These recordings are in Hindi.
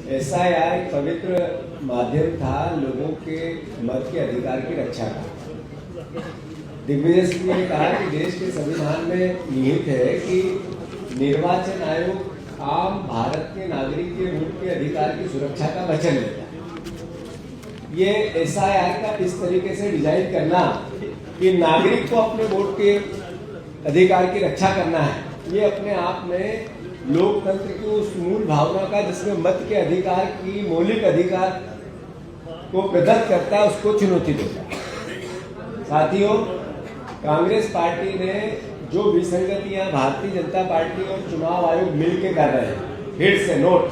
एसआईआर एक पवित्र माध्यम था लोगों के मत के अधिकार की रक्षा का। दिग्विजय सिंह ने कहा कि देश के संविधान में निहित है कि निर्वाचन आयोग आम भारत के नागरिक के वोट के अधिकार की सुरक्षा का वचन लेता है। ये एसआईआर का इस तरीके से डिजाइन करना कि नागरिक को अपने वोट के अधिकार की रक्षा करना है, ये अपने आप में लोकतंत्र की उस मूल भावना का जिसमें मत के अधिकार की मौलिक अधिकार को प्रदत्त करता है उसको चुनौती देता है। साथियों, कांग्रेस पार्टी ने जो विसंगतियां भारतीय जनता पार्टी और चुनाव आयोग मिलकर कर रहे हैं, फिर से नोट,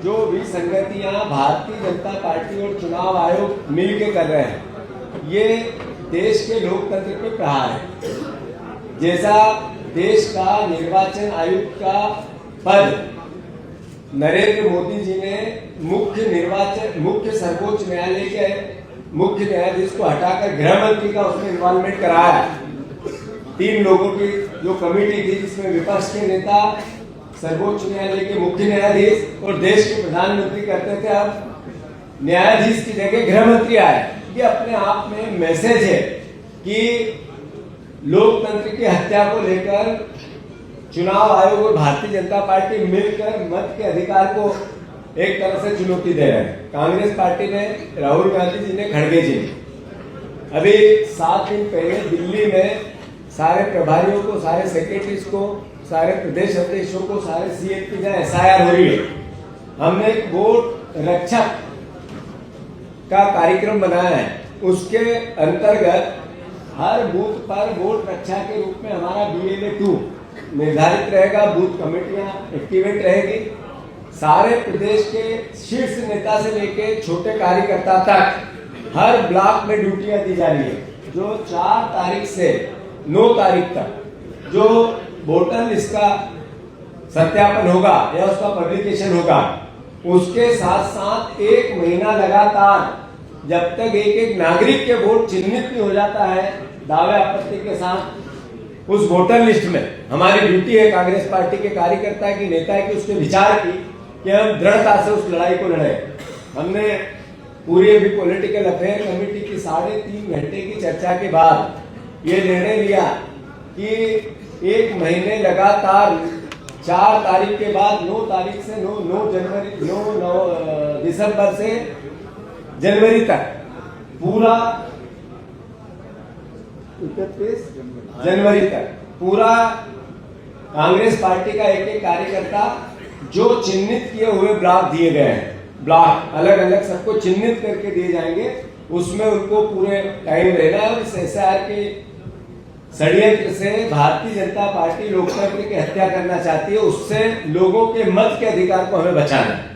जो विसंगतियां भारतीय जनता पार्टी और चुनाव आयोग मिलकर कर रहे हैं, ये देश के लोकतंत्र पे प्रहार है। जैसा देश का निर्वाचन आयुक्त का पद नरेंद्र मोदी जी ने मुख्य सर्वोच्च न्यायालय के मुख्य न्यायाधीश को हटाकर गृह मंत्री का उसमें इन्वॉल्वमेंट कराया। 3 लोगों की जो कमेटी थी जिसमें विपक्ष के नेता, सर्वोच्च न्यायालय के मुख्य न्यायाधीश और देश के प्रधानमंत्री करते थे, अब न्यायाधीश की जगह गृह मंत्री आए। ये अपने आप में मैसेज है कि लोकतंत्र की हत्या को लेकर चुनाव आयोग और भारतीय जनता पार्टी मिलकर मत के अधिकार को एक तरह से चुनौती दे रहे हैं। कांग्रेस पार्टी में राहुल गांधी जी ने खड़गे जी अभी 7 दिन पहले दिल्ली में सारे प्रभारियों को, सारे सेक्रेटरीज को, सारे प्रदेश अध्यक्षों को, सारे सीएम की जगह एसआईआर हो रही है। हमने एक वोट रक्षक का कार्यक्रम बनाया है। उसके अंतर्गत हर बूथ पर वोट रक्षा के रूप में हमारा BLA 2 निर्धारित रहेगा। बूथ कमेटियां एक्टिवेट रहेगी। सारे प्रदेश के शीर्ष नेता से लेके छोटे कार्यकर्ता तक हर ब्लॉक में ड्यूटियां दी जा रही है। जो 4 तारीख से 9 तारीख तक जो वोटर लिस्ट का सत्यापन होगा या उसका पब्लिकेशन होगा, उसके साथ साथ 1 महीना लगातार जब तक एक नागरिक के वोट चिन्हित नहीं हो जाता है दावे आपत्ति के साथ उस वोटर लिस्ट में, हमारी ड्यूटी है कांग्रेस पार्टी के कार्यकर्ता की, नेता की, उसने विचार की कि हम दृढ़ता से उस लड़ाई को लड़े। हमने पूरी अभी पॉलिटिकल अफेयर कमेटी की 3.5 घंटे की चर्चा के बाद ये निर्णय लिया कि 1 महीने लगातार 4 तारीख के बाद 9 तारीख से 9 दिसंबर से जनवरी तक पूरा 31 जनवरी तक पूरा कांग्रेस पार्टी का एक कार्यकर्ता जो चिन्हित किए हुए ब्लॉक दिए गए हैं, ब्लॉक अलग अलग सबको चिन्हित करके दिए जाएंगे, उसमें उनको पूरे टाइम रहना है। और इस एसआईआर के षड्यंत्र से भारतीय जनता पार्टी लोकतंत्र की हत्या करना चाहती है, उससे लोगों के मत के अधिकार को हमें बचाना है।